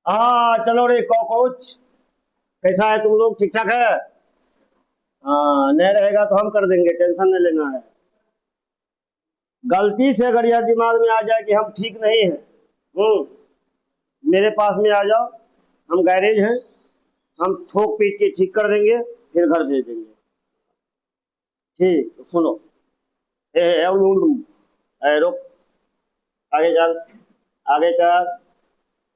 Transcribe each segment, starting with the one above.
हाँ चलो रे कॉकरोच, कैसा है तुम लोग? ठीक ठाक है? हाँ, नहीं रहेगा तो हम कर देंगे, टेंशन नहीं लेना है। गलती से अगर यह दिमाग में आ जाए कि हम ठीक नहीं हैं, मेरे पास में आ जाओ। हम गैरेज हैं, हम ठोक पीट के ठीक कर देंगे, फिर घर भेज देंगे। ठीक तो सुनो। रुक, आगे चल, आगे चल,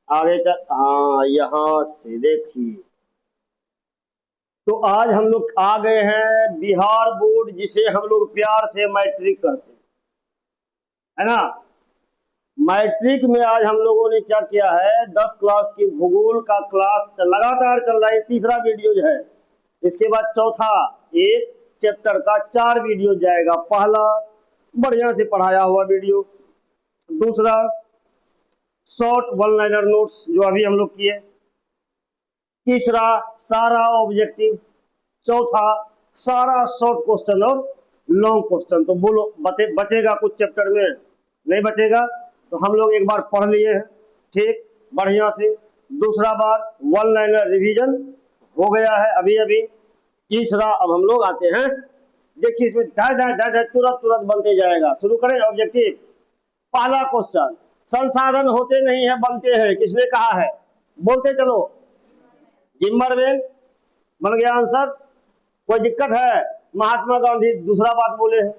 आगे चल। हाँ, यहाँ से देखिए। तो आज हम लोग आ गए हैं बिहार बोर्ड, जिसे हम लोग प्यार से मैट्रिक कहते हैं, है ना। मैट्रिक में आज हम लोगों ने क्या किया है, 10 क्लास की भूगोल का क्लास लगातार चल रहा है, तीसरा वीडियो जो है। इसके बाद चौथा, एक चैप्टर का 4 वीडियो जाएगा। पहला बढ़िया से पढ़ाया हुआ वीडियो, दूसरा शॉर्ट वन लाइनर नोट्स जो अभी हम लोग किए, तीसरा सारा ऑब्जेक्टिव, चौथा सारा शॉर्ट क्वेश्चन और लॉन्ग क्वेश्चन। तो बोलो बचेगा कुछ चैप्टर में? नहीं बचेगा। तो हम लोग एक बार पढ़ लिए हैं, ठीक, बढ़िया से। दूसरा बार वन लाइनर रिवीजन हो गया है अभी अभी। तीसरा अब हम लोग आते हैं, देखिए इसमें तुरंत तुरंत बनते जाएगा। शुरू करें ऑब्जेक्टिव। पहला क्वेश्चन, संसाधन होते नहीं है बनते हैं, किसने कहा है? बोलते चलो। जिम्मरमैन। बन गया आंसर। कोई दिक्कत है? महात्मा गांधी दूसरा बात बोले हैं।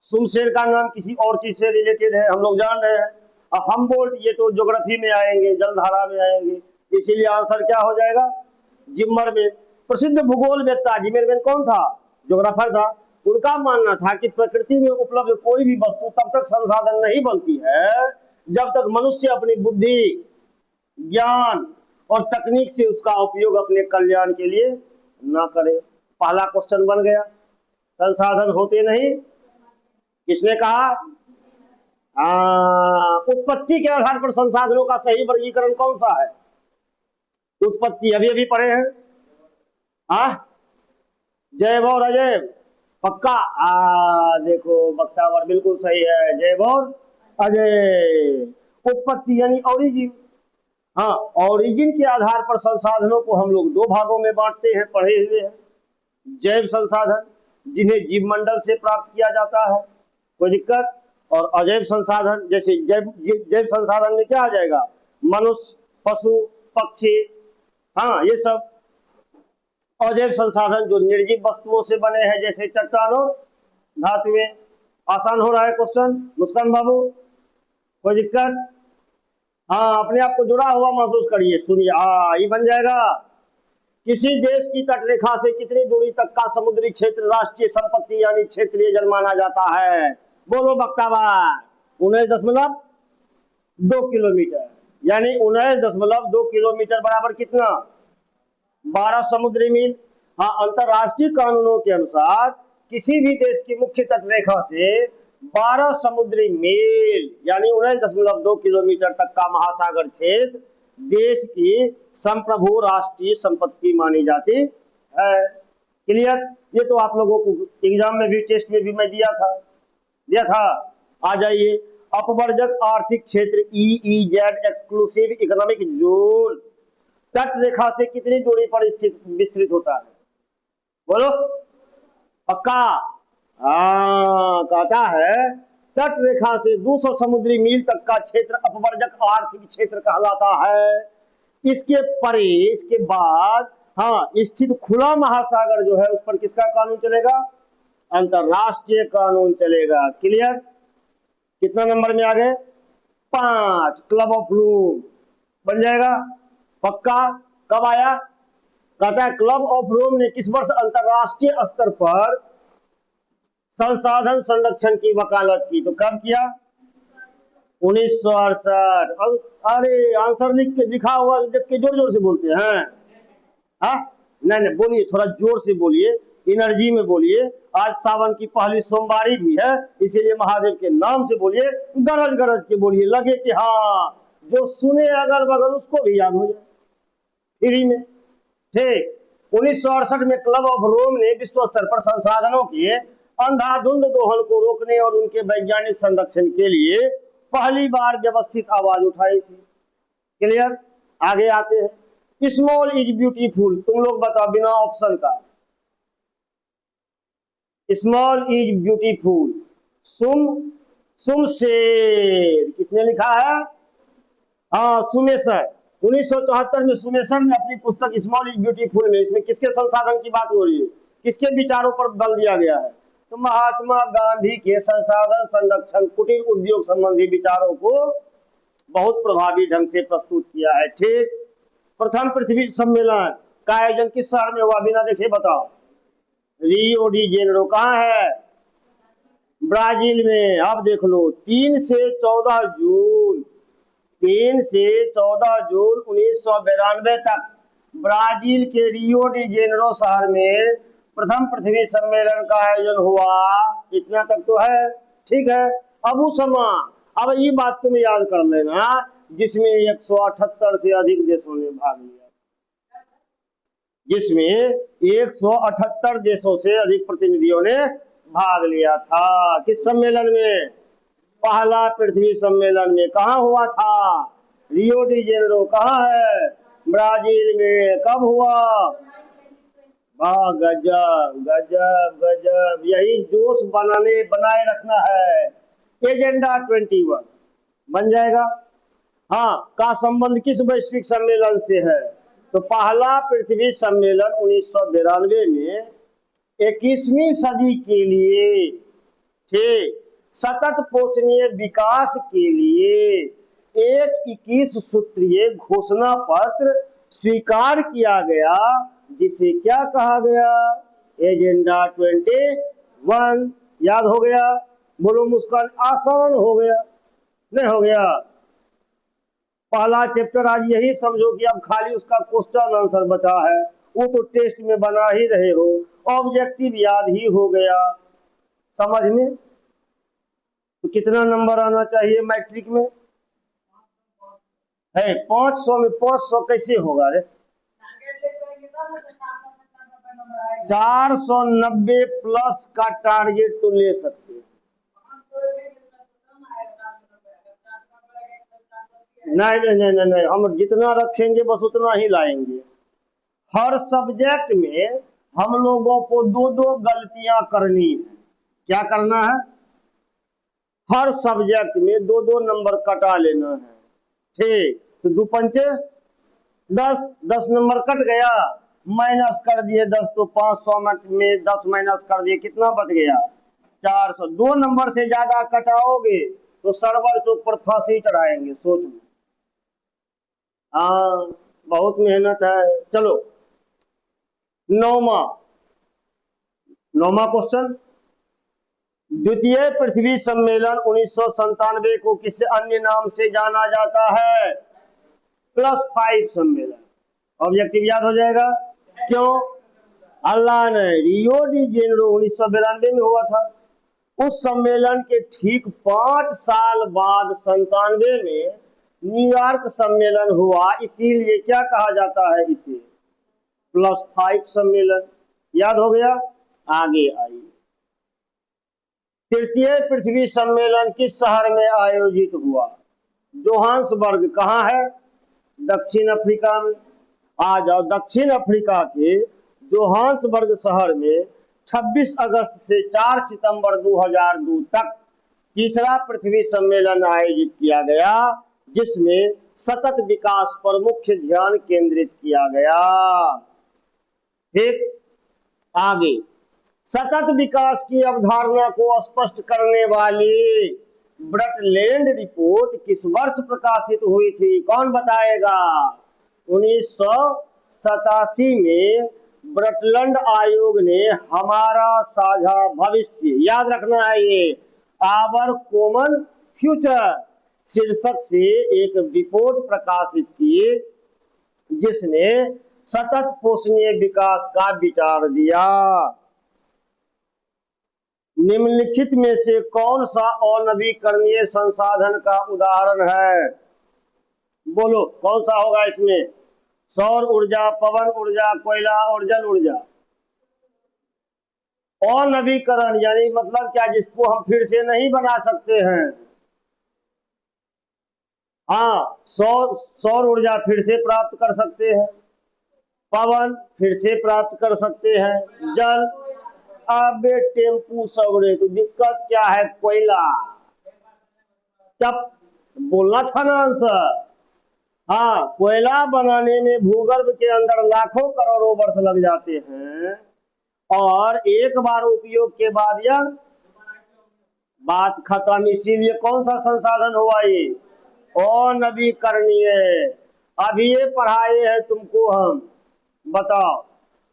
सुमशेर का नाम किसी और चीज से रिलेटेड है, हम लोग जान रहे हैं। और हम बोल्ट ये तो ज्योग्राफी में आएंगे, जलधारा में आएंगे, इसीलिए आंसर क्या हो जाएगा? जिम्मरमैन। प्रसिद्ध भूगोल वेत्ता जिम्मरमैन कौन था? ज्योग्राफर था। उनका मानना था कि प्रकृति में उपलब्ध कोई भी वस्तु तब तक संसाधन नहीं बनती है जब तक मनुष्य अपनी बुद्धि, ज्ञान और तकनीक से उसका उपयोग अपने कल्याण के लिए ना करे। पहला क्वेश्चन बन गया। संसाधन होते नहीं, किसने कहा? उत्पत्ति के आधार पर संसाधनों का सही वर्गीकरण कौन सा है? उत्पत्ति अभी अभी पढ़े हैं। जैव और अजैव, पक्का। देखो बक्तावर बिल्कुल सही है, जैव और अजैव। उत्पत्ति यानी ओरिजिन। हाँ, ओरिजिन के आधार पर संसाधनों को हम लोग दो भागों में बांटते हैं, पढ़े हुए हैं। जैव संसाधन जिन्हें जीव मंडल से प्राप्त किया जाता है, कोई दिक्कत? और अजैव संसाधन, जैसे जैव संसाधन में क्या आ जाएगा? मनुष्य, पशु, पक्षी, हाँ ये सब। अजैव संसाधन जो निर्जीव वस्तुओं से बने हैं, जैसे चट्टान और धातुएं। आसान हो रहा है क्वेश्चन मुस्कान बाबू? कोई दिक्कत? हाँ, अपने आप को जुड़ा हुआ महसूस करिए, सुनिए। ये बन जाएगा। किसी देश की तटरेखा से कितनी दूरी तक का समुद्री क्षेत्र राष्ट्रीय संपत्ति यानी क्षेत्रीय जल माना जाता है? बोलो बक्तावार। 19.2 किलोमीटर, यानी 19.2 किलोमीटर बराबर कितना? 12 समुद्री मील। हाँ, अंतरराष्ट्रीय कानूनों के अनुसार किसी भी देश की मुख्य तटरेखा से 12 समुद्री मील यानी 19.2 किलोमीटर तक का महासागर क्षेत्र देश की संप्रभु राष्ट्रीय संपत्ति मानी जाती है। क्लियर? ये तो आप लोगों को एग्जाम में भी, टेस्ट में भी मैं दिया था। आ जाइए। अपवर्जक आर्थिक क्षेत्र EEZ एक्सक्लूसिव इकोनॉमिक जोन तट रेखा से कितनी दूरी पर स्थित विस्तृत होता है? बोलो पक्का। कहता है तट रेखा से 200 समुद्री मील तक का क्षेत्र अपवर्जक आर्थिक क्षेत्र कहलाता है। इसके परे, इसके बाद स्थित खुला महासागर जो है उस पर किसका कानून चलेगा? अंतरराष्ट्रीय कानून चलेगा। क्लियर? कितना नंबर में आ गए? 5। क्लब ऑफ रोम बन जाएगा, पक्का। कब आया? कहता है क्लब ऑफ रोम ने किस वर्ष अंतरराष्ट्रीय स्तर पर संसाधन संरक्षण की वकालत की? तो कब किया? 1968। अरे आंसर लिखा हुआ देख के जोर जोर से बोलते हैं। नहीं बोलिए, थोड़ा जोर से बोलिए, एनर्जी में बोलिए। आज सावन की पहली सोमवारी भी है, इसीलिए महादेव के नाम से बोलिए, गरज गरज के बोलिए, लगे कि हाँ जो सुने अगल बगल उसको भी याद हो जाए फ्री में। ठीक। 1968 में क्लब ऑफ रोम ने विश्व स्तर पर संसाधनों के अंधाधुंध दोहन को रोकने और उनके वैज्ञानिक संरक्षण के लिए पहली बार व्यवस्थित आवाज उठाई थी। क्लियर? आगे आते हैं, स्मॉल इज ब्यूटीफुल, तुम लोग बताओ बिना ऑप्शन का। स्मॉल इज ब्यूटीफुल, सुम सुमशेर किसने लिखा है? हाँ, सुमेशर। 1974 में सुमेशर ने अपनी पुस्तक स्मॉल इज ब्यूटीफुल में, इसमें किसके संसाधन की बात हो रही है, किसके विचारों पर बल दिया गया है? तो महात्मा गांधी के संसाधन संरक्षण कुटीर उद्योग संबंधी विचारों को बहुत प्रभावी ढंग से प्रस्तुत किया है। ठीक। प्रथम पृथ्वी सम्मेलन का आयोजन किस शहर में हुआ, बिना देखे बताओ? रियो डी जेनेरो कहाँ है? ब्राजील में। अब देख लो, 3 से 14 जून 1992 तक ब्राजील के रियो डी जेनेरो शहर में प्रथम पृथ्वी सम्मेलन का आयोजन हुआ। इतना तक तो है, ठीक है। अब उस समय, अब ये बात तुम याद कर लेना, जिसमें 178 से अधिक देशों ने भाग लिया, जिसमें 178 देशों से अधिक प्रतिनिधियों ने भाग लिया था। किस सम्मेलन में? पहला पृथ्वी सम्मेलन में। कहाँ हुआ था? Rio de Janeiro. कहाँ है? ब्राजील में। कब हुआ? वाह, गजब गजब गजब, यही जोश बनाए रखना है। एजेंडा 21 बन जाएगा। हाँ, का संबंध किस वैश्विक सम्मेलन से है? तो पहला पृथ्वी सम्मेलन 1992 में 21वीं सदी के लिए, ठीक, सतत पोषणीय विकास के लिए एक 21 सूत्रीय घोषणा पत्र स्वीकार किया गया, जिसे क्या कहा गया? एजेंडा 21। याद हो गया? बोलो मुस्कान, आसान हो गया, नहीं हो गया? पहला चैप्टर आज यही समझो कि अब खाली उसका क्वेश्चन आंसर बचा है, वो तो टेस्ट में बना ही रहे हो, ऑब्जेक्टिव याद ही हो गया। समझ में? तो कितना नंबर आना चाहिए मैट्रिक में? है 500 में 500 कैसे होगा रे? 490 प्लस का टारगेट तो ले सकते हैं। नहीं नहीं नहीं नहीं, हम जितना रखेंगे बस उतना ही लाएंगे। हर सब्जेक्ट में हम लोगों को 2-2 गलतियां करनी है। क्या करना है? हर सब्जेक्ट में 2-2 नंबर कटा लेना है। ठीक, तो 2 पंचे 10, 10 नंबर कट गया, माइनस कर दिए 10, तो 500 में 10 माइनस कर दिए, कितना बच गया? 400। 2 नंबर से ज्यादा कटाओगे तो सर्वर के ऊपर फांसी चढ़ाएंगे, सोच लो। हाँ, बहुत मेहनत है। चलो, नौवा क्वेश्चन, द्वितीय पृथ्वी सम्मेलन 1997 को किस अन्य नाम से जाना जाता है? +5 सम्मेलन। ऑब्जेक्टिव याद हो जाएगा। क्यों? अल्लाह ने, रियो डी जेनेरो 1992 में हुआ था। उस सम्मेलन के ठीक 5 साल बाद 97 में न्यूयॉर्क सम्मेलन हुआ, इसीलिए क्या कहा जाता है इसे? +5 सम्मेलन। याद हो गया? आगे आइए, तृतीय पृथ्वी सम्मेलन किस शहर में आयोजित हुआ? जोहान्सबर्ग कहाँ है? दक्षिण अफ्रीका में। आ जाओ, दक्षिण अफ्रीका के जोहान्सबर्ग शहर में 26 अगस्त से 4 सितंबर 2002 तक तीसरा पृथ्वी सम्मेलन आयोजित किया गया, जिसमें सतत विकास पर मुख्य ध्यान केंद्रित किया गया। ठीक, आगे, सतत विकास की अवधारणा को स्पष्ट करने वाली ब्रटलैंड रिपोर्ट किस वर्ष प्रकाशित हुई थी? कौन बताएगा? 1987 में ब्रटलैंड आयोग ने हमारा साझा भविष्य, याद रखना है ये, आवर कॉमन फ्यूचर शीर्षक से एक रिपोर्ट प्रकाशित की, जिसने सतत पोषणीय विकास का विचार दिया। निम्नलिखित में से कौन सा अनवीकरणीय संसाधन का उदाहरण है? बोलो, कौन सा होगा इसमें? सौर ऊर्जा, पवन ऊर्जा, कोयला और जल ऊर्जा। अनवीकरण यानी मतलब क्या? जिसको हम फिर से नहीं बना सकते हैं। हाँ, सौर ऊर्जा फिर से प्राप्त कर सकते हैं, पवन फिर से प्राप्त कर सकते हैं, जल। अबे टेम्पू सवरे, तो दिक्कत क्या है? कोयला। तब बोलना था ना आंसर। हाँ, कोयला बनाने में भूगर्भ के अंदर लाखों करोड़ों वर्ष लग जाते हैं, और एक बार उपयोग के बाद यह बात खत्म। इसीलिए कौन सा संसाधन हुआ ये? अनवीकरणीय। अभी ये पढ़ाए हैं तुमको हम। बताओ,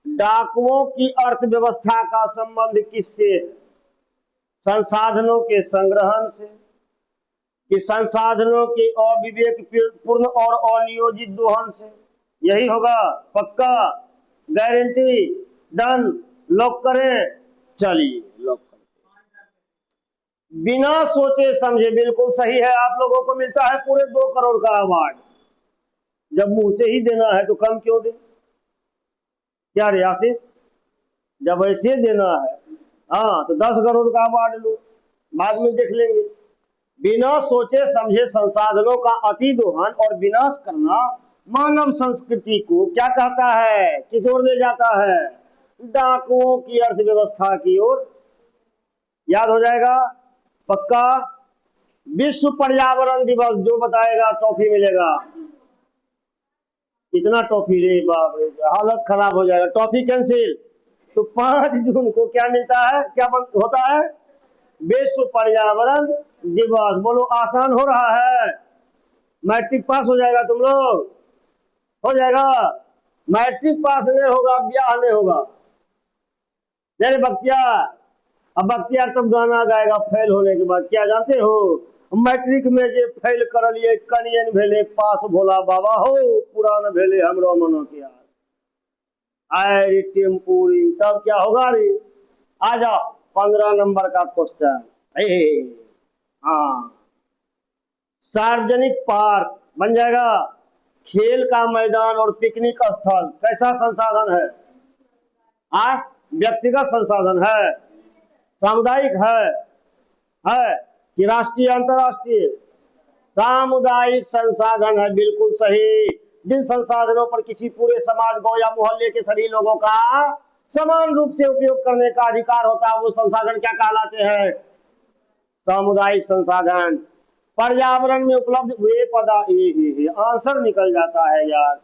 डाकुओं की अर्थव्यवस्था का संबंध किससे है? संसाधनों के संग्रहण से, कि संसाधनों के अविवेक पूर्ण और अनियोजित दोहन से? यही होगा। पक्का? गारंटी? डन? लॉक करें? चलिए लॉक करें। बिना सोचे समझे बिल्कुल सही है। आप लोगों को मिलता है पूरे 2 करोड़ का अवार्ड। जब मुंह से ही देना है तो कम क्यों दे? क्या रे आशीष, जब ऐसे देना है हाँ तो 10 करोड़ का अवार्ड लो, बाद में देख लेंगे। बिना सोचे समझे संसाधनों का अति दोहन और विनाश करना मानव संस्कृति को क्या कहता है? किस ओर ले जाता है? डाकुओं की अर्थव्यवस्था की ओर। याद हो जाएगा? पक्का? विश्व पर्यावरण दिवस जो बताएगा टॉफी मिलेगा। इतना टॉफी रे बाप रे, हालत खराब हो जाएगा। Toffee cancel. तो 5 जून को क्या मिलता है? क्या होता है? विश्व पर्यावरण दिवस। बोलो, आसान हो रहा है? मैट्रिक पास हो जाएगा तुम लोग? हो जाएगा? मैट्रिक पास नहीं होगा, ब्याह नहीं होगा। मेरे बख्तियार, अब बख्तियार तब गाना गाएगा फेल होने के बाद। क्या जानते हो? मैट्रिक में जे फेल कर लिए कनियन भेले पास, भोला बाबा हो पुरान भेले हमरो मनो के यार। आए टेम्पूरी, तब क्या होगा रे? आ जाओ, 15 नंबर का क्वेश्चन। हाँ, सार्वजनिक पार्क बन जाएगा, खेल का मैदान और पिकनिक स्थल कैसा संसाधन है? व्यक्तिगत संसाधन है, सामुदायिक है कि राष्ट्रीय अंतरराष्ट्रीय? सामुदायिक संसाधन है, बिल्कुल सही। जिन संसाधनों पर किसी पूरे समाज, गांव या मोहल्ले के सभी लोगों का समान रूप से उपयोग करने का अधिकार होता है, वो संसाधन क्या कहलाते हैं? सामुदायिक संसाधन। पर्यावरण में उपलब्ध वे पदार्थ। आंसर निकल जाता है यार।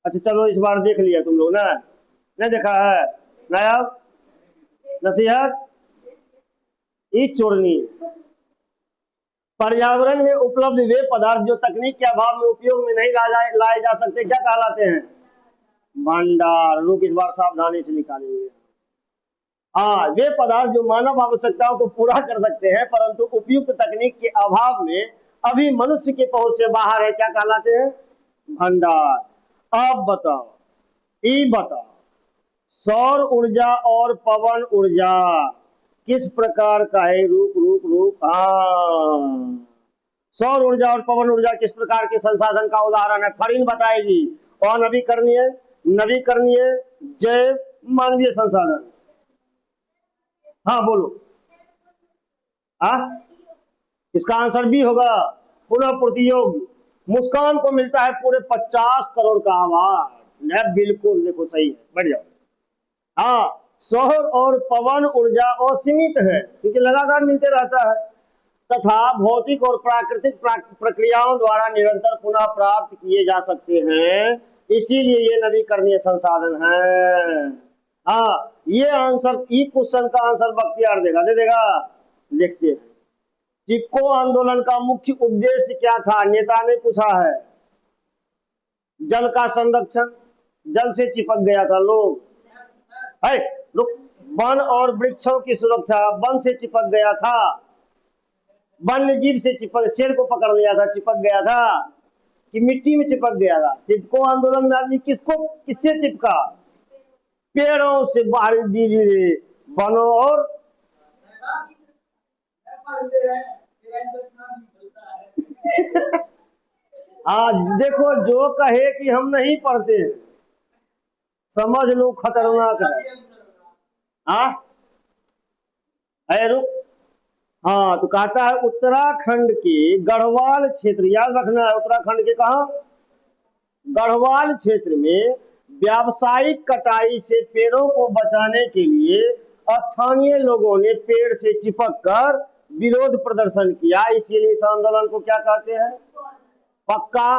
अच्छा चलो, इस बार देख लिया तुम लोग ना? नहीं देखा है? नायब नसीहत ई चोरनी। पर्यावरण में उपलब्ध वे पदार्थ जो तकनीक के अभाव में उपयोग में नहीं लाए जा सकते क्या कहलाते हैं? भंडार। रुक, इस बार सावधानी से निकालेंगे। हाँ, वे पदार्थ जो मानव आवश्यकताओं को पूरा कर सकते हैं परंतु उपयुक्त तकनीक के अभाव में अभी मनुष्य के पहुंच से बाहर है, क्या कहलाते हैं? भंडार। अब बताओ, ई बताओ, सौर ऊर्जा और पवन ऊर्जा किस प्रकार का है? रूप रूप रूप। हाँ, सौर ऊर्जा और पवन ऊर्जा किस प्रकार के संसाधन का उदाहरण है? फरीन बताएगी। और नवीकरणीय, नवीकरणीय, जैव, मानवीय संसाधन। हाँ बोलो। इसका आंसर बी होगा, पुनः प्रतियोग। मुस्कान को मिलता है पूरे 50 करोड़ का अवार्ड। बिल्कुल, देखो सही है, बढ़ जाओ। हाँ, सौर और पवन ऊर्जा असीमित है क्योंकि लगातार मिलते रहता है, तथा भौतिक और प्राकृतिक प्रक्रियाओं द्वारा निरंतर पुनः प्राप्त किए जा सकते हैं, इसीलिए ये नवीकरणीय संसाधन है। हाँ, ये आंसर, ई क्वेश्चन का आंसर बख्तियार देगा, दे देगा। देखते हैं, चिपको आंदोलन का मुख्य उद्देश्य क्या था? नेता ने पूछा है। जल का संरक्षण, जल से चिपक गया था लोग। है वन और वृक्षों की सुरक्षा, वन से चिपक गया था। वन्य जीव से चिपक, शेर को पकड़ लिया था, चिपक गया था कि मिट्टी में चिपक गया था? चिपको आंदोलन में आदमी किससे चिपका? पेड़ों से। बाहर दीजिए वनों और आज देखो, जो कहे कि हम नहीं पढ़ते समझ लो खतरनाक है। रुक, हाँ, तो कहता है उत्तराखंड के गढ़वाल क्षेत्र, याद रखना है उत्तराखंड के कहा, गढ़वाल क्षेत्र में व्यावसायिक कटाई से पेड़ों को बचाने के लिए स्थानीय लोगों ने पेड़ से चिपक कर विरोध प्रदर्शन किया। इसीलिए इस आंदोलन को क्या कहते हैं? पक्का।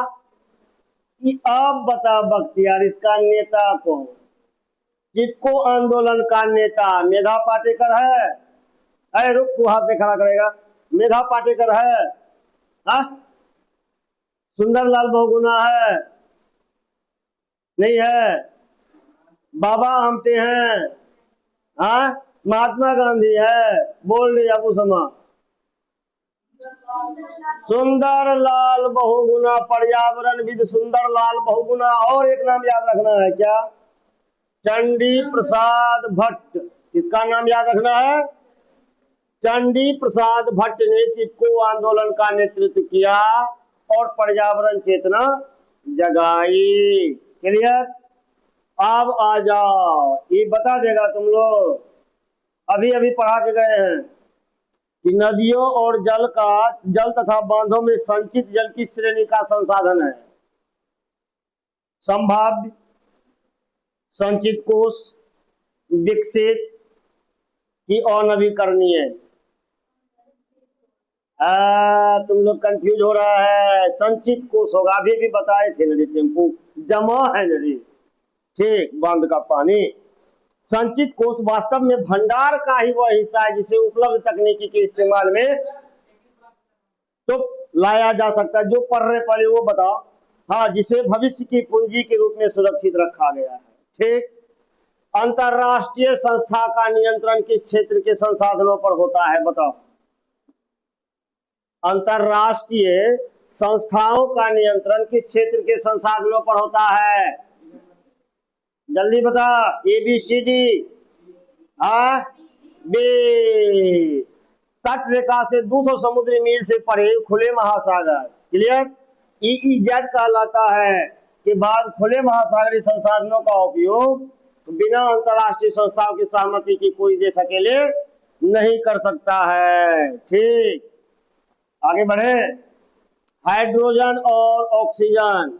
कि अब बता बख्तियार, इसका नेता कौन? चिपको आंदोलन का नेता मेधा पाटेकर है? अरे रुक, तू हाथ में खड़ा करेगा। मेधा पाटेकर है? हा? सुंदरलाल बहुगुणा है? नहीं है? बाबा आमटे हैं? हाँ? महात्मा गांधी है? बोल रही अबू समा। सुंदरलाल बहुगुणा, पर्यावरणविद सुंदरलाल बहुगुणा। और एक नाम याद रखना है, क्या? चंडी प्रसाद भट्ट। किसका नाम याद रखना है? चंडी प्रसाद भट्ट ने चिपको आंदोलन का नेतृत्व किया और पर्यावरण चेतना जगाई। क्लियर? अब आ जाओ, ये बता देगा तुम लोग, अभी अभी पढ़ा के गए हैं कि नदियों और जल तथा बांधों में संचित जल की श्रेणी का संसाधन है? संभाव्य, संचित कोष, विकसित की अनवीकरणीय? तुम लोग कंफ्यूज हो रहा है। संचित कोष होगा, अभी भी बताए थे नदी टेम्पू जमा है नदी, ठीक, बांध का पानी। संचित कोष वास्तव में भंडार का ही वह हिस्सा है जिसे उपलब्ध तकनीकी के इस्तेमाल में तो लाया जा सकता है। जो पढ़ रहे पहले वो बताओ। हाँ, जिसे भविष्य की पूंजी के रूप में सुरक्षित रखा गया है, ठीक। अंतरराष्ट्रीय संस्था का नियंत्रण किस क्षेत्र के संसाधनों पर होता है? बताओ। अंतरराष्ट्रीय संस्थाओं का नियंत्रण किस क्षेत्र के संसाधनों पर होता है? जल्दी बता। ABCD। बी। तट रेखा से 200 समुद्री मील से परे खुले महासागर। क्लियर? EEZ कहलाता है कि बाद खुले महासागरीय संसाधनों का उपयोग बिना अंतरराष्ट्रीय संस्थाओं की सहमति की कोई देश अकेले नहीं कर सकता है, ठीक। आगे बढ़े। हाइड्रोजन और ऑक्सीजन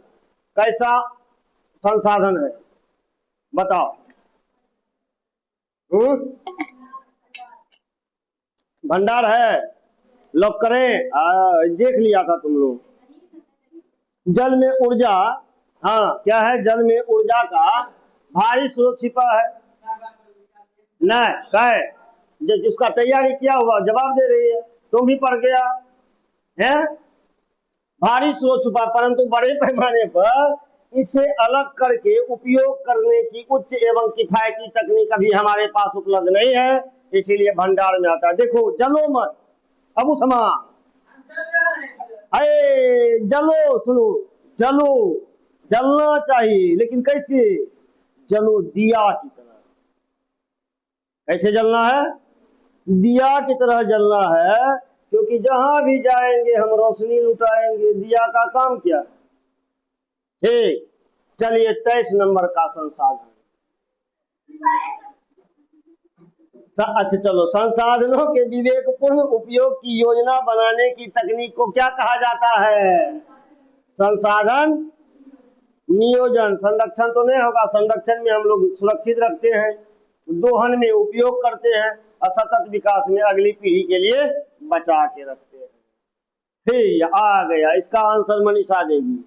कैसा संसाधन है? बताओ। भंडार है? लॉक करें? देख लिया था तुम लोग। जल में ऊर्जा, हाँ क्या है? जल में ऊर्जा का भारी स्रोत छिपा है। नहीं कहे जिसका तैयारी किया हुआ जवाब दे रही है, तुम भी पढ़ गया है। भारी स्रोत छुपा, परंतु बड़े पैमाने पर इसे अलग करके उपयोग करने की उच्च एवं किफायती तकनीक अभी हमारे पास उपलब्ध नहीं है, इसीलिए भंडार में आता है। देखो, जलो मत अबू समा, अरे जलो, सुनो, जलो, जलना चाहिए, लेकिन कैसे? जलो दिया की तरह। कैसे जलना है? दिया की तरह जलना है, क्योंकि जहां भी जाएंगे हम रोशनी लुटाएंगे। दिया का काम क्या है? ठीक। चलिए 23 नंबर का संसाधन। अच्छा चलो, संसाधनों के विवेकपूर्ण उपयोग की योजना बनाने की तकनीक को क्या कहा जाता है? संसाधन नियोजन। संरक्षण तो नहीं होगा, संरक्षण में हम लोग सुरक्षित रखते हैं, दोहन में उपयोग करते हैं और सतत विकास में अगली पीढ़ी के लिए बचा के रखते हैं। ठीक, आ गया इसका आंसर मनीषा देगी।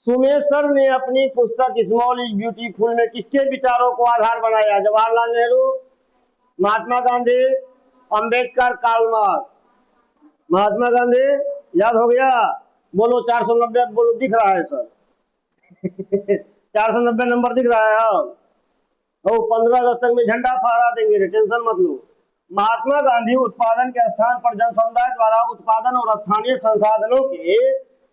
सुमेशर ने अपनी पुस्तक स्मॉल इज ब्यूटीफुल में किसके विचारों को आधार बनाया? Jawaharlal Nehru, Mahatma Gandhi, Ambedkar, Karl Marx. महात्मा गांधी, याद हो गया? बोलो 490, बोलो, दिख रहा है सर? 490 नंबर दिख रहा है? ओ 15 अगस्त तक में झंडा फहरा देंगे, टेंशन मत लो। महात्मा गांधी उत्पादन के स्थान पर जन समुदाय द्वारा उत्पादन और स्थानीय संसाधनों के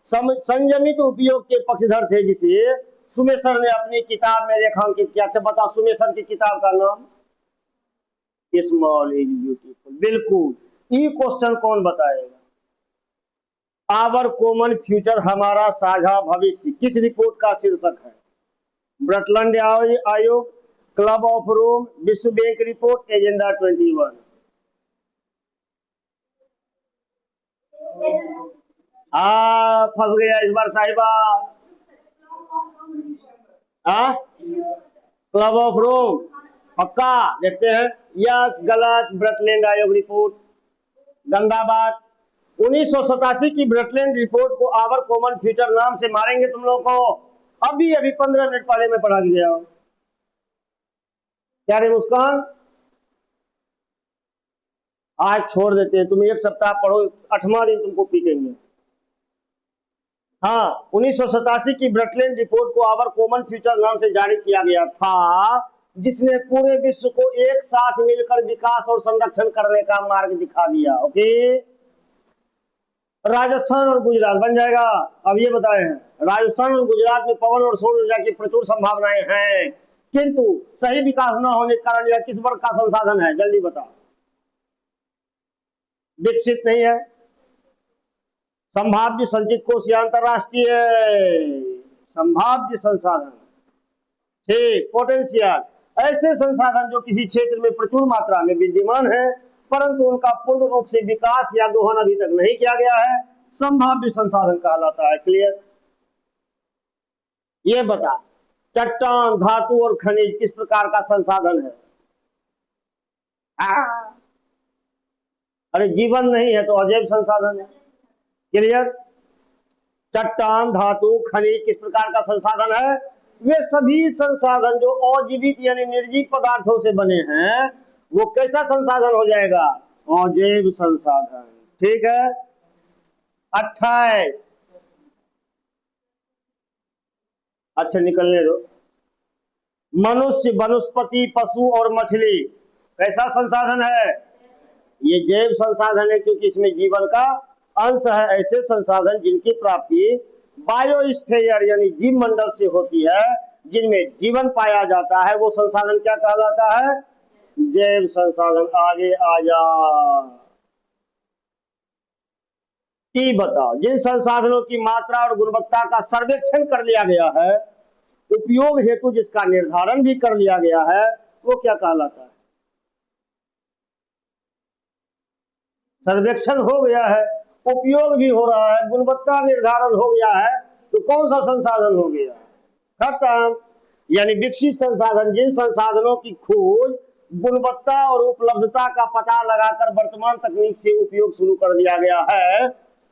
संयमित उपयोग के पक्षधर थे, जिसे सुमेशर ने अपनी किताब में रेखांकित किया। अच्छा बता, सुमेशर की किताब का नाम? Small is beautiful. बिल्कुल। ये क्वेश्चन कौन बताएगा? आवर कॉमन फ्यूचर, हमारा साझा भविष्य, किस रिपोर्ट का शीर्षक है? ब्रटलैंड आयोग, क्लब ऑफ रोम, विश्व बैंक रिपोर्ट, एजेंडा 21। फंस गया इस बार साहिबा। हाँ, क्लब ऑफ रोम पक्का। देखते हैं, यस गलत। ब्रटलैंड आयोग रिपोर्ट गंदा बात। 1987 की ब्रटलैंड रिपोर्ट को आवर कॉमन फ्यूचर नाम से मारेंगे तुम लोग को। अभी अभी 15 मिनट पहले मैं पढ़ा गया। क्या रे मुस्कान, आज छोड़ देते हैं, तुम एक सप्ताह पढ़ो, 8वां दिन तुमको पीटेंगे। हाँ, 1987 की ब्रटलैंड रिपोर्ट को आवर कॉमन फ्यूचर नाम से जारी किया गया था, जिसने पूरे विश्व को एक साथ मिलकर विकास और संरक्षण करने का मार्ग दिखा दिया। ओके, राजस्थान और गुजरात बन जाएगा। अब ये बताए हैं, राजस्थान और गुजरात में पवन और सौर ऊर्जा की प्रचुर संभावनाएं हैं, किंतु सही विकास न होने के कारण यह किस वर्ग का संसाधन है? जल्दी बताओ। विकसित नहीं है। संभाव्य संचित कोष या अंतरराष्ट्रीय संभाव्य संसाधन, ठीक। पोटेंशियल, ऐसे संसाधन जो किसी क्षेत्र में प्रचुर मात्रा में विद्यमान है परंतु उनका पूर्ण रूप से विकास या दोहन अभी तक नहीं किया गया है, संभाव्य संसाधन कहलाता है। क्लियर? ये बता, चट्टान, धातु और खनिज किस प्रकार का संसाधन है? अरे जीवन नहीं है तो अजैव संसाधन है। क्लियर? चट्टान, धातु, खनिज किस प्रकार का संसाधन है? वे सभी संसाधन जो अजीवित यानी निर्जीव पदार्थों से बने हैं, वो कैसा संसाधन हो जाएगा? अजैव संसाधन। ठीक है। 28। अच्छा निकलने दो। मनुष्य, वनस्पति, पशु और मछली कैसा संसाधन है? ये जैव संसाधन है, क्योंकि इसमें जीवन का अंश है। ऐसे संसाधन जिनकी प्राप्ति बायोस्फीयर यानी जीव मंडल से होती है, जिनमें जीवन पाया जाता है, वो संसाधन क्या कहलाता है? जैव संसाधन। आगे आ जा। बताओ, जिन संसाधनों की मात्रा और गुणवत्ता का सर्वेक्षण कर लिया गया है, उपयोग हेतु जिसका निर्धारण भी कर लिया गया है, वो क्या कहलाता है? सर्वेक्षण हो गया है, उपयोग भी हो रहा है, गुणवत्ता निर्धारण हो गया है, तो कौन सा संसाधन हो गया? खत्म। यानी विकसित संसाधन, जिन संसाधनों की खोज, गुणवत्ता और उपलब्धता का पता लगाकर वर्तमान तकनीक से उपयोग शुरू कर दिया गया है,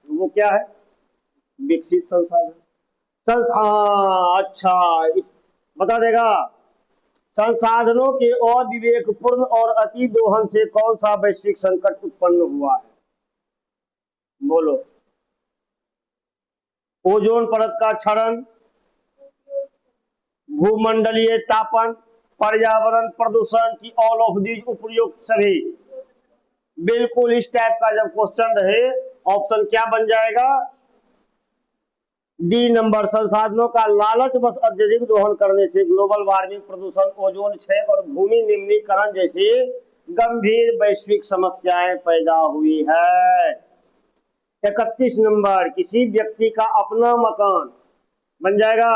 वो क्या है? विकसित संसाधन। अच्छा, बता देगा। संसाधनों के अविवेकपूर्ण और अति दोहन से कौन सा वैश्विक संकट उत्पन्न हुआ है? बोलो। ओजोन परत का क्षरण, भूमंडलीय तापन, पर्यावरण प्रदूषण की ऑल ऑफ दीज उपयुक्त सभी। बिल्कुल इस टाइप का जब क्वेश्चन रहे, ऑप्शन क्या बन जाएगा? D number. संसाधनों का लालच बस अत्यधिक दोहन करने से ग्लोबल वार्मिंग, प्रदूषण, ओजोन क्षय और भूमि निम्नीकरण जैसी गंभीर वैश्विक समस्याएं पैदा हुई है। 31 नंबर। किसी व्यक्ति का अपना मकान बन जाएगा।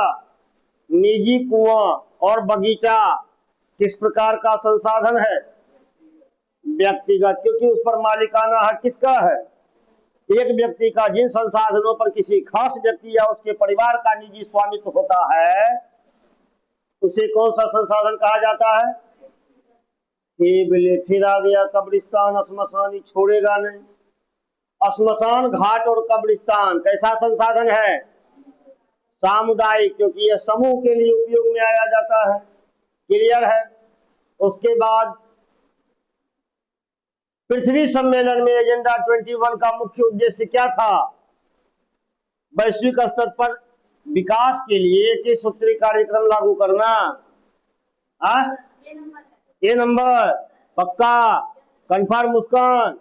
निजी कुआं और बगीचा किस प्रकार का संसाधन है? व्यक्तिगत, क्योंकि उस पर मालिकाना हक किसका है? एक व्यक्ति का। जिन संसाधनों पर किसी खास व्यक्ति या उसके परिवार का निजी स्वामित्व होता है, उसे कौन सा संसाधन कहा जाता है? फिर आ गया कब्रिस्तान, श्मशान, छोड़ेगा नहीं। श्मशान घाट और कब्रिस्तान कैसा संसाधन है? सामुदायिक, क्योंकि यह समूह के लिए उपयोग में आया जाता है। क्लियर है? उसके बाद पृथ्वी सम्मेलन में एजेंडा 21 का मुख्य उद्देश्य क्या था? वैश्विक स्तर पर विकास के लिए किस सूत्री कार्यक्रम लागू करना? ए नंबर। पक्का कंफर्म मुस्कान?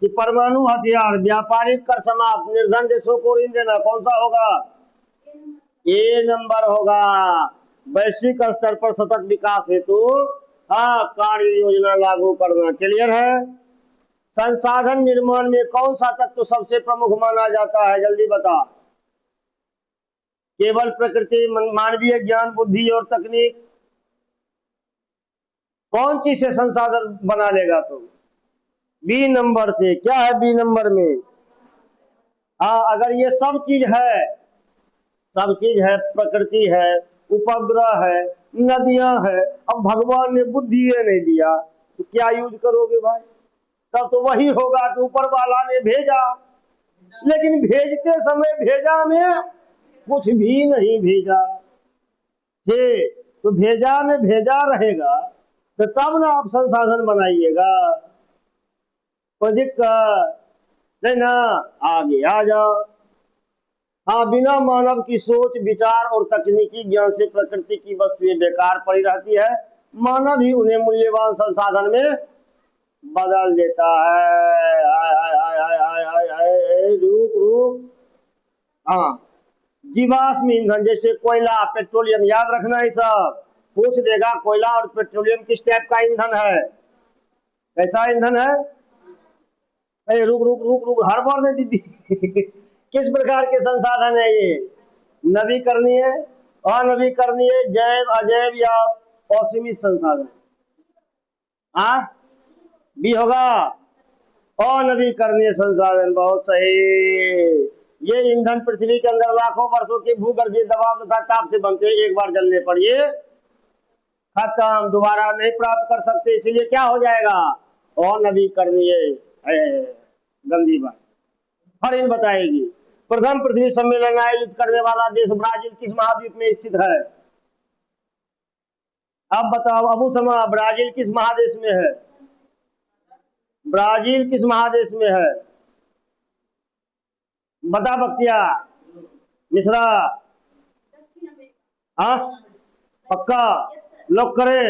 कि परमाणु हथियार, व्यापारिक कर समाप्त, निर्धन देशों को ऋण देना, कौन सा होगा? ए नंबर होगा। वैश्विक स्तर पर सतत विकास हेतु कार्य योजना लागू करना। क्लियर है? संसाधन निर्माण में कौन सा तत्व सबसे प्रमुख माना जाता है? जल्दी बता। केवल प्रकृति, मानवीय ज्ञान, बुद्धि और तकनीक? कौन चीज से संसाधन बना लेगा तुम? बी नंबर से क्या है बी नंबर में? हाँ, अगर ये सब चीज है, सब चीज है, प्रकृति है, उपग्रह है, नदियां है, अब भगवान ने बुद्धि ये नहीं दिया तो क्या यूज करोगे भाई? तब तो वही होगा कि ऊपर वाला ने भेजा, लेकिन भेजते समय भेजा में कुछ भी नहीं भेजा। ठीक, तो भेजा में भेजा रहेगा तो तब ना आप संसाधन बनाइएगा। कोई दिक्कत नहीं ना, आगे आ जाओ। हाँ, बिना मानव की सोच, विचार और तकनीकी ज्ञान से प्रकृति की वस्तुएं बेकार पड़ी रहती है, मानव ही उन्हें मूल्यवान संसाधन में बदल देता है। आय, आय, आय, आय, आय, आय, आय, रुक रुक। हाँ, जीवाश्म ईंधन जैसे कोयला, पेट्रोलियम, याद रखना है सब। पूछ देगा कोयला और पेट्रोलियम किस टाइप का ईंधन है, कैसा ईंधन है? अरे रुक रुक रुक रुक, हर बार में दीदी किस प्रकार के संसाधन है ये? नवीकरणीय, अनवीकरणीय, जैव, अजैव या असीमित संसाधन? हाँ, बी होगा, अनवीकरणीय संसाधन। बहुत सही। ये ईंधन पृथ्वी के अंदर लाखों वर्षों के भूगर्भीय दबाव तथा ताप से बनते हैं, एक बार जलने पर ये खत्म, दोबारा नहीं प्राप्त कर सकते, इसीलिए क्या हो जाएगा? अनवीकरणीय। गंदी बात। फरिन बताएगी। प्रथम पृथ्वी सम्मेलन आयोजित करने वाला देश ब्राजील किस महाद्वीप में स्थित है? अब बताओ अबू समा, ब्राजील किस महादेश में है? ब्राजील किस महादेश में है? बता बख्तिया मिश्रा। हाँ, पक्का लॉक करे?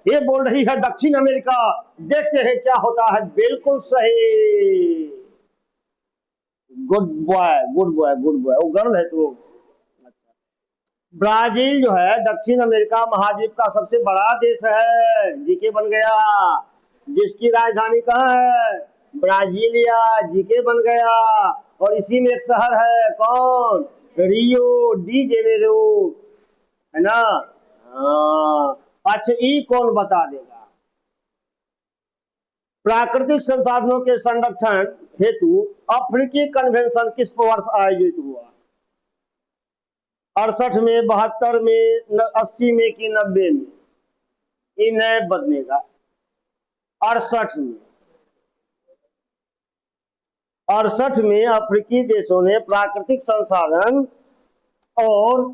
ये बोल रही है दक्षिण अमेरिका। देखते हैं क्या होता है। बिल्कुल सही, good boy good boy good boy. वो गर्ल है तो। ब्राजील जो है दक्षिण अमेरिका महाद्वीप का सबसे बड़ा देश है। जीके बन गया। जिसकी राजधानी कहाँ है? ब्राजीलिया। जीके बन गया। और इसी में एक शहर है, कौन? रियो डी जेनेरो, है ना? हाँ। अच्छा, ई कौन बता देगा? प्राकृतिक संसाधनों के संरक्षण हेतु अफ्रीकी कन्वेंशन किस वर्ष आयोजित हुआ? 68 में, 72 में, 80 में कि 90 में? इन्हें बदलेगा। 68 में। 68 में अफ्रीकी देशों ने प्राकृतिक संसाधन और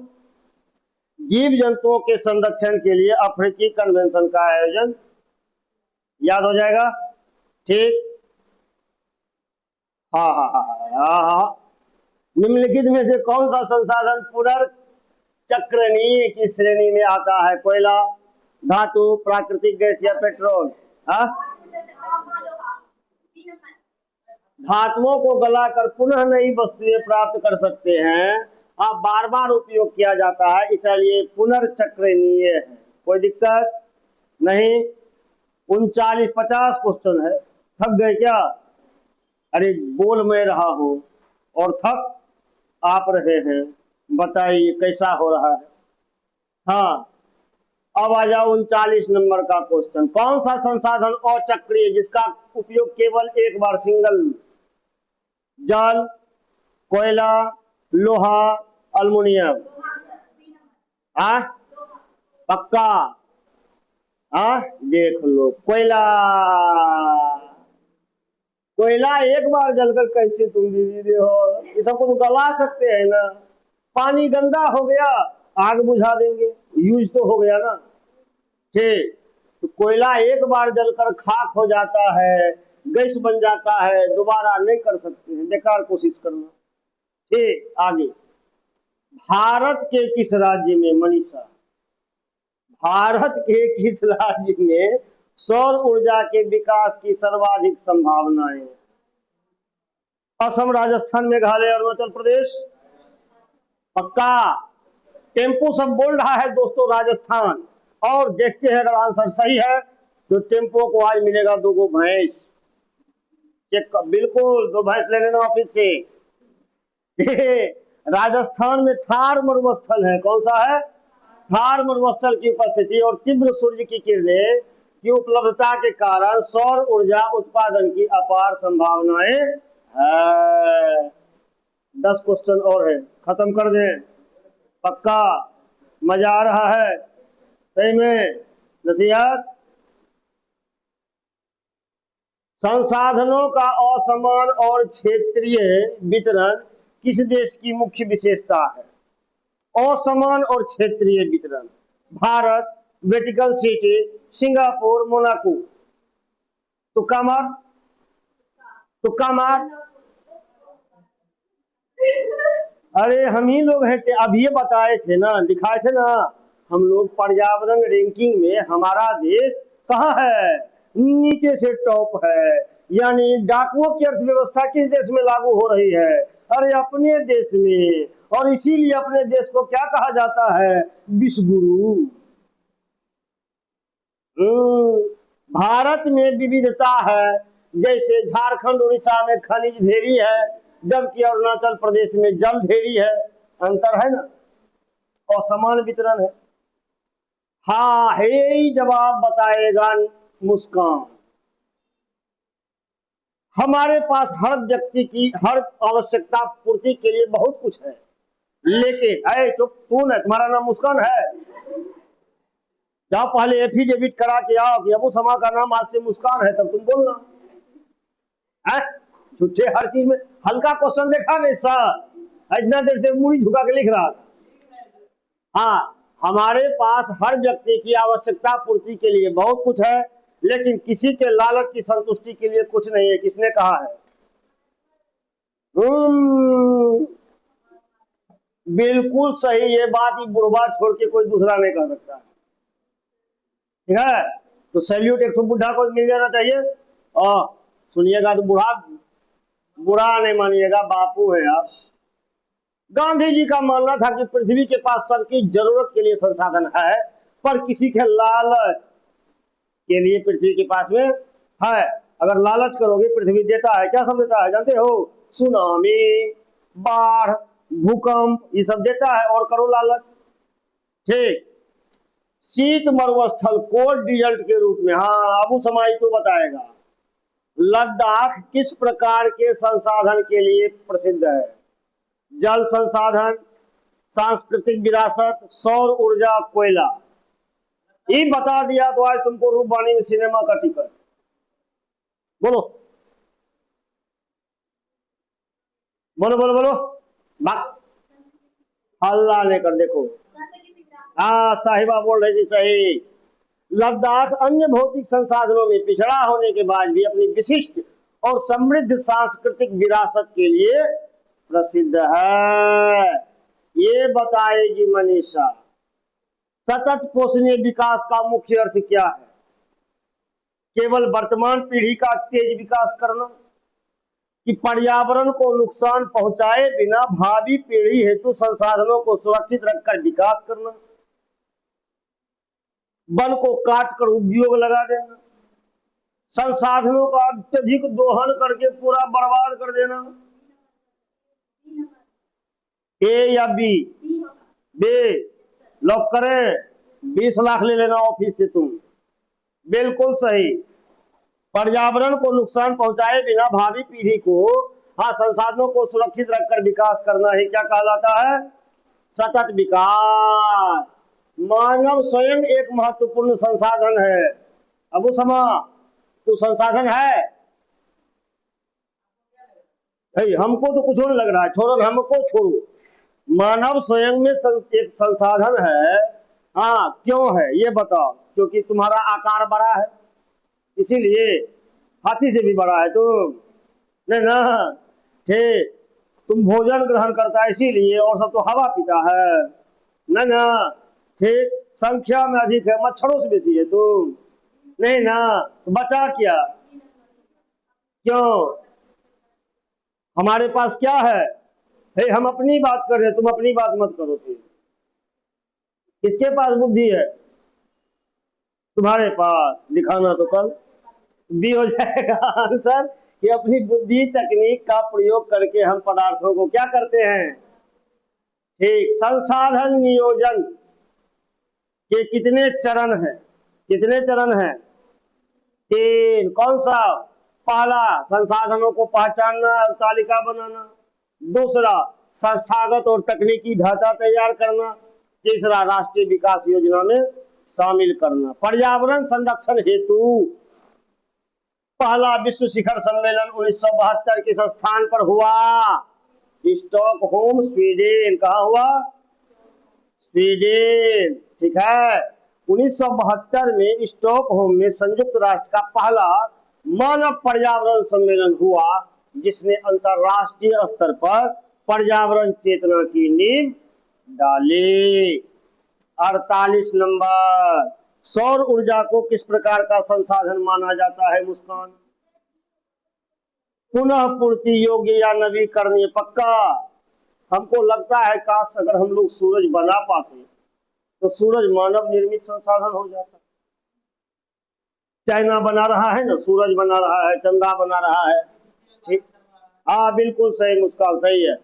जीव जंतुओं के संरक्षण के लिए अफ्रीकी कन्वेंशन का आयोजन, याद हो जाएगा। ठीक, हाँ हाँ हाँ हाँ हाँ। निम्नलिखित में से कौन सा संसाधन पुनर्चक्रणीय की श्रेणी में आता है? कोयला, धातु, प्राकृतिक गैस या पेट्रोल? हाँ, धातुओं को गलाकर पुनः नई वस्तुएं प्राप्त कर सकते हैं, अब बार बार उपयोग किया जाता है, इसलिए पुनर्चक्रणीय है। कोई दिक्कत नहीं। 39-50 क्वेश्चन है। थक गए क्या? अरे बोल मैं रहा हूं और थक आप रहे हैं। बताइए कैसा हो रहा है? हाँ, अब आ जाओ 39 नंबर का क्वेश्चन। कौन सा संसाधन अचक्रीय जिसका उपयोग केवल एक बार, सिंगल? जल, कोयला, लोहा, अल्मुनियम? हाँ, पक्का? हाँ, देख लो, कोयला। कोयला एक बार जलकर कैसे तुम दीदी हो? ये सबको तो गला सकते हैं ना। पानी गंदा हो गया, आग बुझा देंगे, यूज तो हो गया ना। ठीक, तो कोयला एक बार जलकर खाक हो जाता है, गैस बन जाता है, दोबारा नहीं कर सकते हैं, बेकार कोशिश करना। ठीक, आगे। भारत के किस राज्य में, मनीषा, भारत के किस राज्य में सौर ऊर्जा के विकास की सर्वाधिक संभावनाएं हैं? असम, राजस्थान, मेघालय, अरुणाचल प्रदेश? पक्का? टेम्पो सब बोल रहा है दोस्तों राजस्थान। और देखते हैं अगर आंसर सही है तो टेम्पो को आज मिलेगा 2 भैंस। चेक कर, बिल्कुल 2 भैंस ले लेना ऑफिस से। राजस्थान में थार मरुस्थल है। कौन सा है? थार मरुस्थल की उपस्थिति और तीव्र सूर्य की किरणें की उपलब्धता के कारण सौर ऊर्जा उत्पादन की अपार संभावनाएं है। 10 क्वेश्चन और है, खत्म कर दें। पक्का? मजा आ रहा है? सही में नसीहत? संसाधनों का असमान और क्षेत्रीय वितरण किस देश की मुख्य विशेषता है? असमान और क्षेत्रीय वितरण। Bharat, Vatican city, Singapore, Monaco. तुक्का मार, तुक्का मार। अरे हम ही लोग हैं, अब ये बताए थे ना, दिखाए थे ना हम लोग, पर्यावरण रैंकिंग में हमारा देश कहाँ है? नीचे से टॉप है। यानी डाकुओं की अर्थव्यवस्था किस देश में लागू हो रही है? अरे अपने देश में। और इसीलिए अपने देश को क्या कहा जाता है? विश्व गुरु। भारत में विविधता है, जैसे झारखंड उड़ीसा में खनिज ढेरी है, जबकि अरुणाचल प्रदेश में जल ढेरी है। अंतर है ना, और समान वितरण है। हाँ है ही जवाब बताएगा मुस्कान। हमारे पास हर व्यक्ति की हर आवश्यकता पूर्ति के लिए बहुत कुछ है, लेकिन अरे चुप, तू ना, तुम्हारा नाम मुस्कान है? जाओ पहले एफिडेविट करा के आओ कि अबू समा का नाम आज से मुस्कान है, तब तुम बोलना। छुट्टे हर चीज में हल्का क्वेश्चन देखा नहीं सर? इतना देर से मुड़ी झुका के लिख रहा था। हाँ, हमारे पास हर व्यक्ति की आवश्यकता पूर्ति के लिए बहुत कुछ है, लेकिन किसी के लालच की संतुष्टि के लिए कुछ नहीं है। किसने कहा है? बिल्कुल सही। ये बात ही बुढ़वा छोड़ के कोई दूसरा नहीं कर सकता। ठीक है, तो सैल्यूट एक तो बुढ़ा को मिल जाना चाहिए। और सुनिएगा तो बुढ़ा, बुरा नहीं मानिएगा, बापू है आप। गांधी जी का मानना था कि पृथ्वी के पास सबकी जरूरत के लिए संसाधन है, पर किसी के लालच के लिए पृथ्वी के पास में है। अगर लालच करोगे, पृथ्वी देता है, क्या सब देता है जानते हो? सुनामी, बाढ़, भूकंप, ये सब देता है। और करो लालच। ठीक। शीत मरुस्थल कोल्ड डिजर्ट के रूप में, हाँ अबू समाई तो बताएगा। लद्दाख किस प्रकार के संसाधन के लिए प्रसिद्ध है? जल संसाधन, सांस्कृतिक विरासत, सौर ऊर्जा, कोयला। ये बता दिया तो आज तुमको रूपवाणी में सिनेमा का टिकट। बोलो बोलो बोलो बोलो। हल्ला लेकर देखो। हाँ साहिबा बोल रही थी, सही। लद्दाख अन्य भौतिक संसाधनों में पिछड़ा होने के बाद भी अपनी विशिष्ट और समृद्ध सांस्कृतिक विरासत के लिए प्रसिद्ध है। ये बताएगी मनीषा। सतत पोषणीय विकास का मुख्य अर्थ क्या है? केवल वर्तमान पीढ़ी का तेज विकास करना, कि पर्यावरण को नुकसान पहुंचाए बिना भावी पीढ़ी हेतु संसाधनों को सुरक्षित रखकर विकास करना, वन को काट कर उद्योग लगा देना, संसाधनों का अत्यधिक दोहन करके पूरा बर्बाद कर देना। ए या बी? बी लॉक करें। 20 लाख ले लेना ऑफिस से तुम। बिल्कुल सही। पर्यावरण को नुकसान पहुंचाए बिना भावी पीढ़ी को, हाँ, संसाधनों को सुरक्षित रखकर विकास करना ही क्या कहलाता है? सतत विकास। मानव स्वयं एक महत्वपूर्ण संसाधन है। अबू समा, तू संसाधन है? हमको तो कुछ और लग रहा है, छोड़ो, हमको छोड़ो। मानव स्वयं में एक संसाधन है। हाँ, क्यों है ये बताओ? क्योंकि तुम्हारा आकार बड़ा है, इसीलिए। हाथी से भी बड़ा है तुम, नहीं ना? ठीक। तुम भोजन ग्रहण करता है इसीलिए, और सब तो हवा पीता है, नहीं ना? ठीक। संख्या में अधिक है, मच्छरों से बेसी है तुम, नहीं ना? तो बचा क्या? क्यों? हमारे पास क्या है? हम अपनी बात कर रहे हैं, तुम अपनी बात मत करो। फिर किसके पास बुद्धि है? तुम्हारे पास। दिखाना तो कल भी हो जाएगा आंसर कि अपनी बुद्धि तकनीक का प्रयोग करके हम पदार्थों को क्या करते हैं? ठीक। संसाधन नियोजन के कितने चरण हैं? कितने चरण हैं? 3 कौन सा? पहला संसाधनों को पहचानना और तालिका बनाना, दूसरा संस्थागत और तकनीकी ढांचा तैयार करना, तीसरा राष्ट्रीय विकास योजना में शामिल करना। पर्यावरण संरक्षण हेतु पहला विश्व शिखर सम्मेलन 1972 किस स्थान पर हुआ? Stockholm, Sweden. कहा हुआ? स्वीडन। ठीक है। 1972 में स्टॉकहोम में संयुक्त राष्ट्र का पहला मानव पर्यावरण सम्मेलन हुआ, जिसने अंतरराष्ट्रीय स्तर पर पर्यावरण चेतना की नींव डाली। 48 नंबर, सौर ऊर्जा को किस प्रकार का संसाधन माना जाता है? मुस्कान। पुनः पूर्ति योग्य या नवीकरणीय? पक्का। हमको लगता है काश अगर हम लोग सूरज बना पाते तो सूरज मानव निर्मित संसाधन हो जाता। चाइना बना रहा है ना, सूरज बना रहा है, चंदा बना रहा है। ठीक, हाँ बिल्कुल सही मुस्कान, सही है।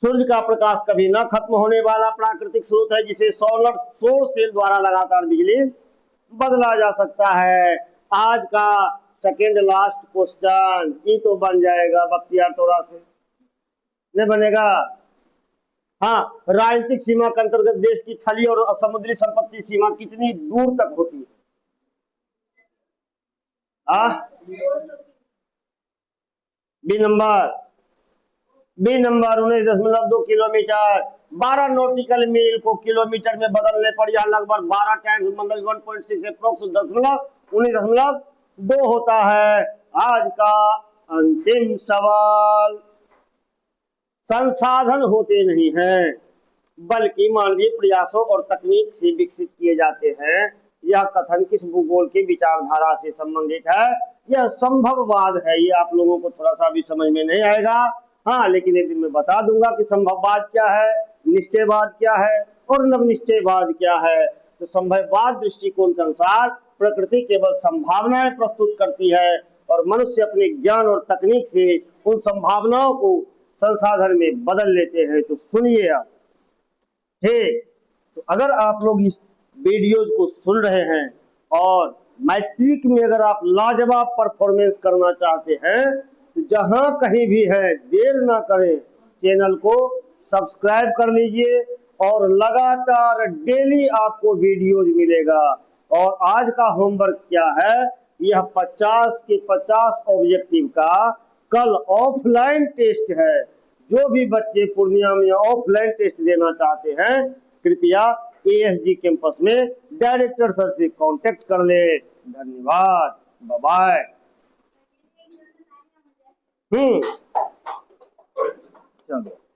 सूर्य का प्रकाश कभी न खत्म होने वाला प्राकृतिक स्रोत है, जिसे सौर सेल द्वारा लगातार बिजली बदला जा सकता है। आज का सेकेंड लास्ट क्वेश्चन, ये तो बन जाएगा बख्तियार तोरा से, नहीं बनेगा? हाँ, राजनीतिक सीमा के अंतर्गत देश की थली और समुद्री संपत्ति सीमा कितनी दूर तक होती है? B number, 19.2 kilometre. 12 nautical mile को किलोमीटर में बदलने पर यह लगभग 12 टाइम्स मतलब 1.6 अप्रोक्स 19.2 होता है। आज का अंतिम सवाल, संसाधन होते नहीं हैं बल्कि मानवीय प्रयासों और तकनीक से विकसित किए जाते हैं। यह कथन किस भूगोल की विचारधारा से संबंधित है? यह संभववाद है। ये आप लोगों को थोड़ा सा भी समझ में नहीं आएगा, हाँ, लेकिन एक दिन मैं बता दूंगा कि संभववाद क्या है, निश्चयवाद क्या है और नवनिश्चयवाद क्या है। तो संभववाद दृष्टिकोण के अनुसार प्रकृति केवल संभावनाएं प्रस्तुत करती है और मनुष्य अपने ज्ञान और तकनीक से उन संभावनाओं को संसाधन में बदल लेते हैं। तो सुनिए आप, ठीक, तो अगर आप लोग इस वीडियोज को सुन रहे हैं और मैट्रिक में अगर आप लाजवाब परफॉर्मेंस करना चाहते हैं तो जहां कहीं भी है देर ना करें, चैनल को सब्सक्राइब कर लीजिए और लगातार डेली आपको वीडियोज मिलेगा। और आज का होमवर्क क्या है? यह 50 के 50 ऑब्जेक्टिव का कल ऑफलाइन टेस्ट है। जो भी बच्चे पूर्णिया में ऑफलाइन टेस्ट देना चाहते हैं कृपया ASG कैंपस में डायरेक्टर सर से कांटेक्ट कर ले। धन्यवाद, बाय बाय। चलो।